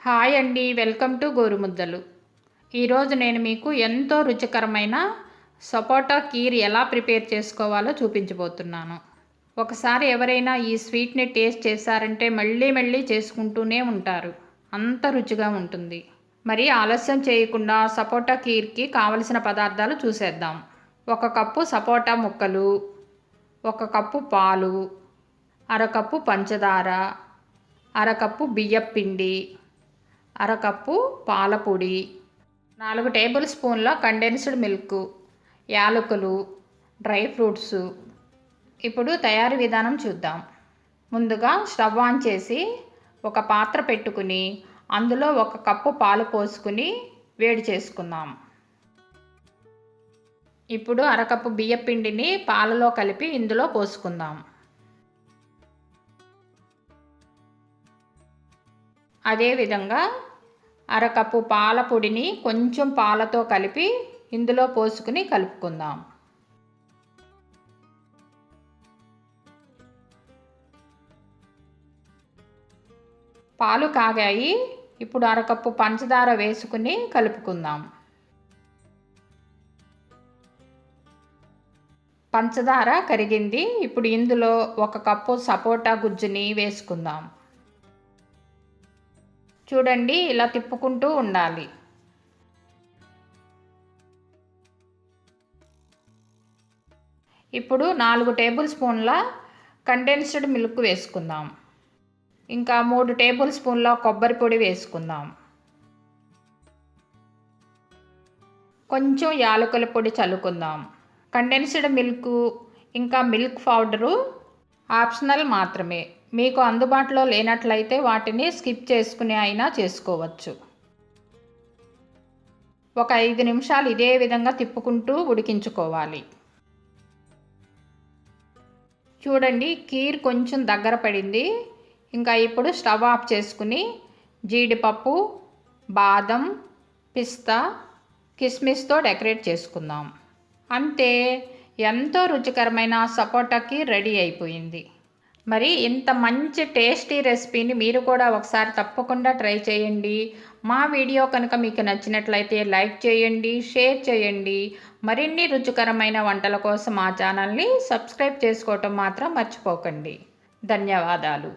Hi అండి, welcome to గోరుముద్దలు. ఈరోజు నేను మీకు ఎంతో రుచికరమైన సపోటా కీర్ ఎలా ప్రిపేర్ చేసుకోవాలో చూపించబోతున్నాను. ఒకసారి ఎవరైనా ఈ స్వీట్ని టేస్ట్ చేశారంటే మళ్ళీ మళ్ళీ చేసుకుంటూనే ఉంటారు. అంత రుచిగా ఉంటుంది. మరి ఆలస్యం చేయకుండా సపోటా కీర్కి కావలసిన పదార్థాలు చూసేద్దాం. 1 కప్పు సపోటా ముక్కలు, 1 కప్పు పాలు, అరకప్పు పంచదార, అరకప్పు బియ్యపు పిండి, అరకప్పు పాలపొడి, 4 టేబుల్ స్పూన్ల కండెన్స్డ్ మిల్క్, యాలకులు, డ్రై ఫ్రూట్స్. ఇప్పుడు తయారీ విధానం చూద్దాం. ముందుగా స్టవ్ ఆన్ చేసి ఒక పాత్ర పెట్టుకుని అందులో 1 కప్పు పాలు పోసుకుని వేడి చేసుకుందాం. ఇప్పుడు అరకప్పు బియ్యపు పిండిని పాలలో కలిపి ఇందులో పోసుకుందాం. అదేవిధంగా అరకప్పు పాల పొడిని కొంచెం పాలతో కలిపి ఇందులో పోసుకుని కలుపుకుందాం. పాలు కాగాయి. ఇప్పుడు అరకప్పు పంచదార వేసుకుని కలుపుకుందాం. పంచదార కరిగింది. ఇప్పుడు ఇందులో 1 కప్పు సపోటా గుజ్జుని వేసుకుందాం. చూడండి, ఇలా తిప్పుకుంటూ ఉండాలి. ఇప్పుడు 4 టేబుల్ స్పూన్ల కండెన్స్డ్ మిల్క్ వేసుకుందాం. ఇంకా 3 టేబుల్ స్పూన్ల కొబ్బరి పొడి వేసుకుందాం. కొంచెం యాలకుల పొడి చల్లుకుందాం. కండెన్స్డ్ మిల్క్ ఇంకా మిల్క్ పౌడరు ఆప్షనల్ మాత్రమే. మీకు అందుబాటులో లేనట్లయితే వాటిని స్కిప్ చేసుకుని అయినా చేసుకోవచ్చు. ఒక 5 నిమిషాలు ఇదే విధంగా తిప్పుకుంటూ ఉడికించుకోవాలి. చూడండి, కీర్ కొంచెం దగ్గర పడింది. ఇంకా ఇప్పుడు స్టవ్ ఆఫ్ చేసుకుని జీడిపప్పు, బాదం, పిస్తా, కిస్మిస్తో డెకరేట్ చేసుకుందాం. అంతే, ఎంతో రుచికరమైన సపోటా కీర్ రెడీ అయిపోయింది. మరి ఇంత మంచి టేస్టీ రెసిపీని మీరు కూడా ఒకసారి తప్పకుండా ట్రై చేయండి. మా వీడియో కనుక మీకు నచ్చినట్లయితే లైక్ చేయండి, షేర్ చేయండి. మరిన్ని రుచికరమైన వంటల కోసం మా ఛానల్ని సబ్స్క్రైబ్ చేసుకోవటం మాత్రం మర్చిపోకండి. ధన్యవాదాలు.